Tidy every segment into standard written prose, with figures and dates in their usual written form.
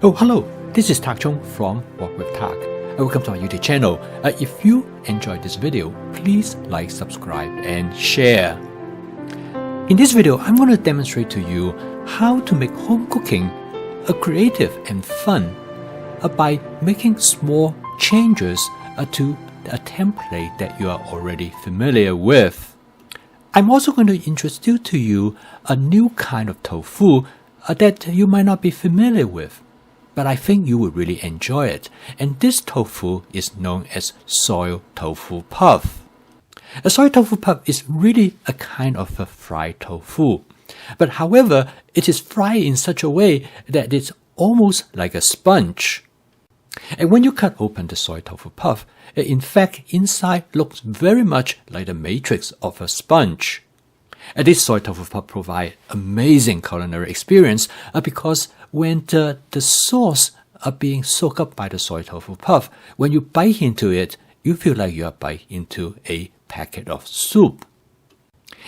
Oh, hello, this is Tak Chung from Walk with Tak. Welcome to my YouTube channel. If you enjoyed this video, please like, subscribe, and share. In this video, I'm going to demonstrate to you how to make home cooking creative and fun by making small changes to a template that you are already familiar with. I'm also going to introduce to you a new kind of tofu that you might not be familiar with, but I think you will really enjoy it. And this tofu is known as soy tofu puff. A soy tofu puff is really a kind of a fried tofu, but however, it is fried in such a way that it's almost like a sponge. And when you cut open the soy tofu puff, in fact, inside looks very much like the matrix of a sponge. And this soy tofu puff provides amazing culinary experience because when the sauce are being soaked up by the soy tofu puff, when you bite into it, you feel like you are biting into a packet of soup.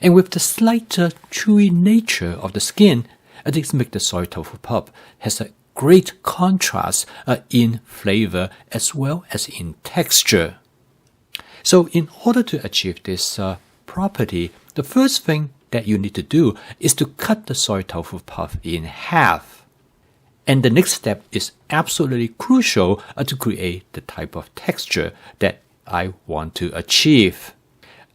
And with the slighter chewy nature of the skin, this makes the soy tofu puff has a great contrast in flavor as well as in texture. So in order to achieve this property, the first thing that you need to do is to cut the soy tofu puff in half. And the next step is absolutely crucial to create the type of texture that I want to achieve.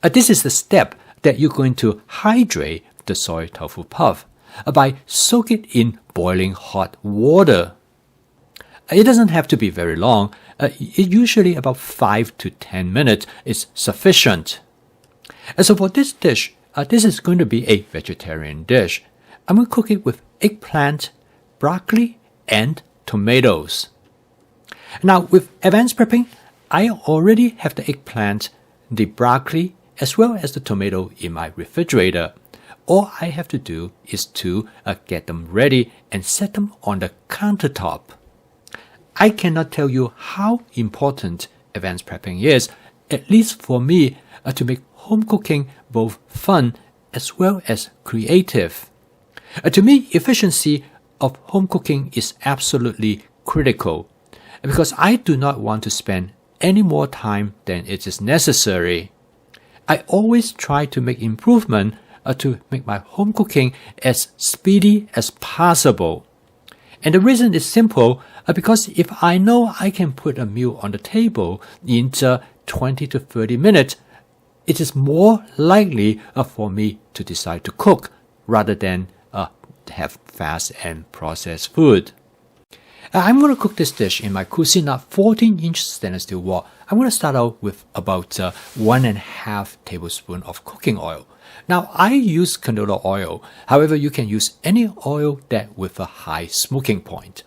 This is the step that you're going to hydrate the soy tofu puff by soaking it in boiling hot water. It doesn't have to be very long. Usually about 5 to 10 minutes is sufficient. And so for this dish, this is going to be a vegetarian dish. I'm going to cook it with eggplant, broccoli, and tomatoes. Now with advanced prepping, I already have the eggplant, the broccoli, as well as the tomato in my refrigerator. All I have to do is to get them ready and set them on the countertop. I cannot tell you how important advanced prepping is, at least for me, to make home cooking both fun as well as creative. To me, efficiency of home cooking is absolutely critical because I do not want to spend any more time than it is necessary. I always try to make improvement to make my home cooking as speedy as possible. And the reason is simple because if I know I can put a meal on the table in 20 to 30 minutes, it is more likely for me to decide to cook rather than have fast and processed food. I'm going to cook this dish in my Cucina 14-inch stainless steel wok. I'm going to start out with about 1.5 tablespoons of cooking oil. Now, I use canola oil. However, you can use any oil that with a high smoking point.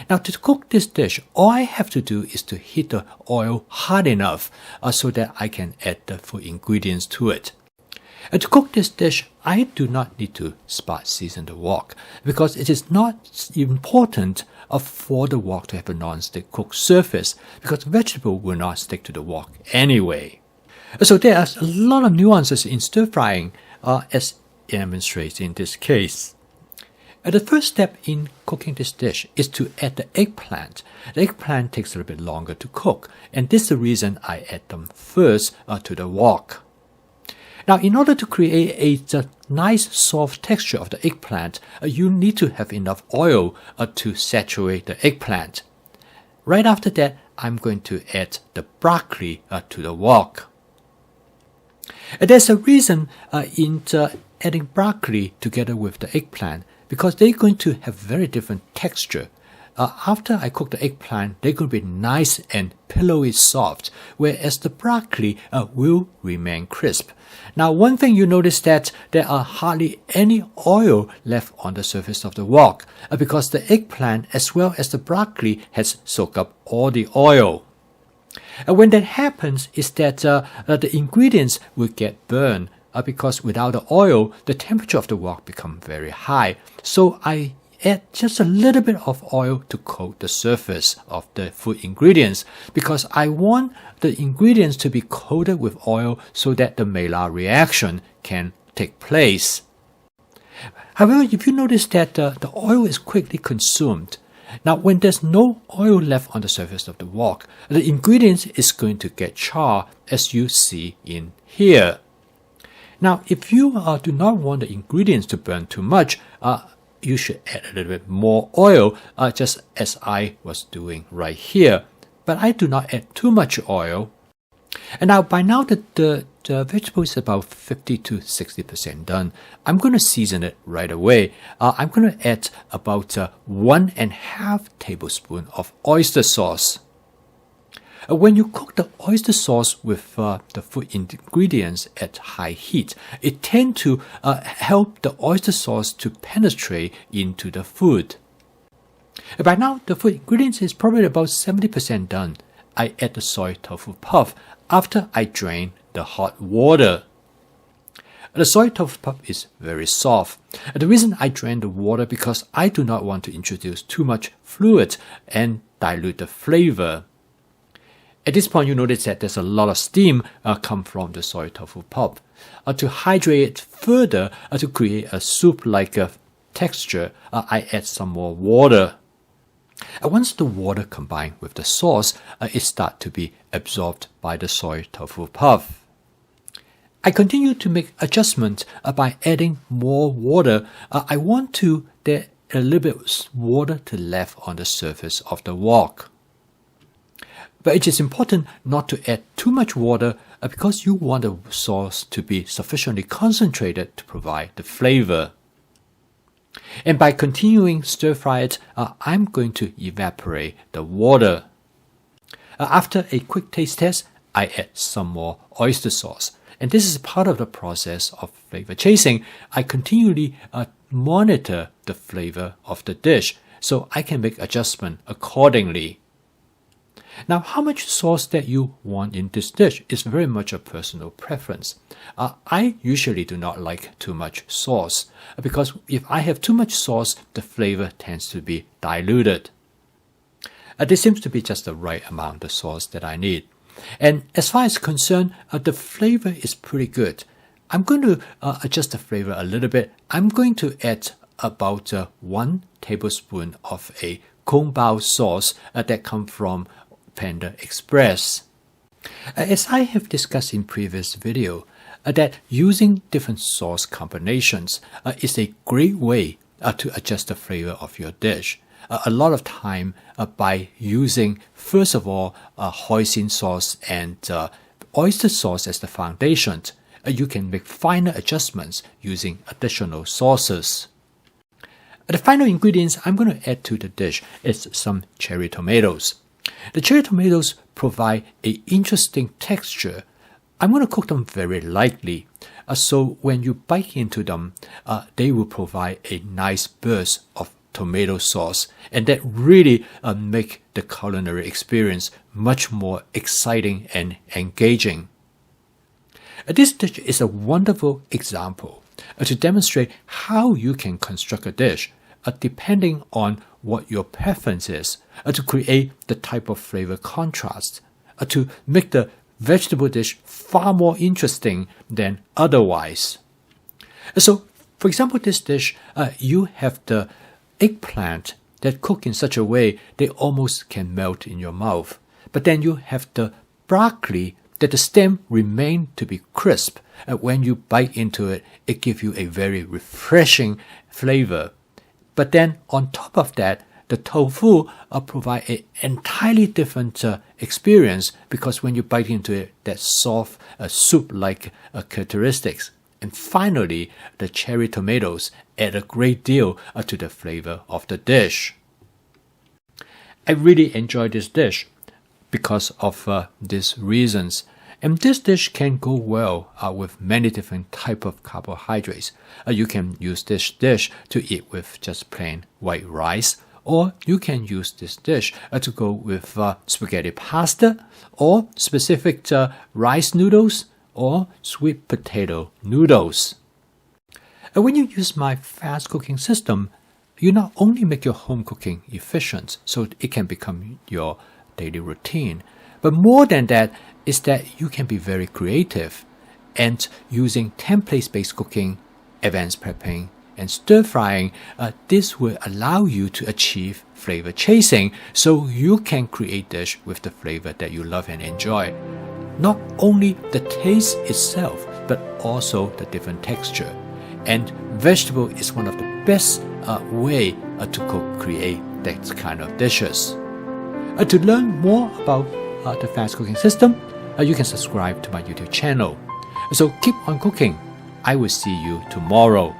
Now, to cook this dish, all I have to do is to heat the oil hot enough so that I can add the food ingredients to it. And to cook this dish, I do not need to spot season the wok because it is not important for the wok to have a non-stick cooked surface because vegetable will not stick to the wok anyway. So there are a lot of nuances in stir frying as demonstrated in this case. The first step in cooking this dish is to add the eggplant. The eggplant takes a little bit longer to cook, and this is the reason I add them first to the wok. Now, in order to create a nice soft texture of the eggplant, you need to have enough oil to saturate the eggplant. Right after that, I'm going to add the broccoli to the wok. There's a reason in adding broccoli together with the eggplant because they're going to have very different texture. After I cook the eggplant, they're going to be nice and pillowy soft, whereas the broccoli will remain crisp. Now, one thing you notice that there are hardly any oil left on the surface of the wok because the eggplant as well as the broccoli has soaked up all the oil. When that happens is that the ingredients will get burned because without the oil, the temperature of the wok becomes very high. So I add just a little bit of oil to coat the surface of the food ingredients because I want the ingredients to be coated with oil so that the Maillard reaction can take place. However, if you notice that the oil is quickly consumed, Now, when there's no oil left on the surface of the wok, the ingredients is going to get charred, as you see in here. Now, if you do not want the ingredients to burn too much, you should add a little bit more oil, just as I was doing right here. But I do not add too much oil. And now, by now, the vegetable is about 50 to 60% done. I'm going to season it right away. I'm going to add about 1.5 tablespoons of oyster sauce. When you cook the oyster sauce with the food ingredients at high heat, it tends to help the oyster sauce to penetrate into the food. By now, the food ingredients is probably about 70% done. I add the soy tofu puff after I drain the hot water. The soy tofu puff is very soft. The reason I drain the water because I do not want to introduce too much fluid and dilute the flavor. At this point, you notice that there's a lot of steam come from the soy tofu puff. To hydrate it further, to create a soup-like texture, I add some more water. Once the water combined with the sauce, it starts to be absorbed by the soy tofu puff. I continue to make adjustments by adding more water. I want to there a little bit of water to left on the surface of the wok. But it is important not to add too much water because you want the sauce to be sufficiently concentrated to provide the flavor. And by continuing stir fry it, I'm going to evaporate the water. After a quick taste test, I add some more oyster sauce. And this is part of the process of flavor chasing. I continually monitor the flavor of the dish so I can make adjustment accordingly. Now, how much sauce that you want in this dish is very much a personal preference. I usually do not like too much sauce because if I have too much sauce, the flavor tends to be diluted. This seems to be just the right amount of sauce that I need. And as far as concerned, the flavor is pretty good. I'm going to adjust the flavor a little bit. I'm going to add about 1 tablespoon of a kung pao sauce that comes from Panda Express. As I have discussed in previous video, that using different sauce combinations is a great way to adjust the flavor of your dish. A lot of time by using, first of all, hoisin sauce and oyster sauce as the foundation, you can make finer adjustments using additional sauces. The final ingredients I'm going to add to the dish is some cherry tomatoes. The cherry tomatoes provide an interesting texture. I'm going to cook them very lightly, so when you bite into them, they will provide a nice burst of tomato sauce, and that really make the culinary experience much more exciting and engaging. This dish is a wonderful example to demonstrate how you can construct a dish depending on what your preference is, to create the type of flavor contrast, to make the vegetable dish far more interesting than otherwise. So, for example, this dish, you have the eggplant that cook in such a way they almost can melt in your mouth. But then you have the broccoli that the stem remain to be crisp. When you bite into it, it gives you a very refreshing flavor. But then on top of that, the tofu provide an entirely different experience because when you bite into it, that soft soup-like characteristics. And finally, the cherry tomatoes add a great deal to the flavor of the dish. I really enjoy this dish because of these reasons. And this dish can go well with many different types of carbohydrates. You can use this dish to eat with just plain white rice, or you can use this dish to go with spaghetti pasta, or specific rice noodles, or sweet potato noodles. When you use my fast cooking system, you not only make your home cooking efficient so it can become your daily routine, but more than that is that you can be very creative and using template-based cooking, advanced prepping, and stir frying, this will allow you to achieve flavor chasing, so you can create dish with the flavor that you love and enjoy. Not only the taste itself, but also the different texture. And vegetable is one of the best way to create that kind of dishes. To learn more about the fast cooking system, you can subscribe to my YouTube channel. So keep on cooking. I will see you tomorrow.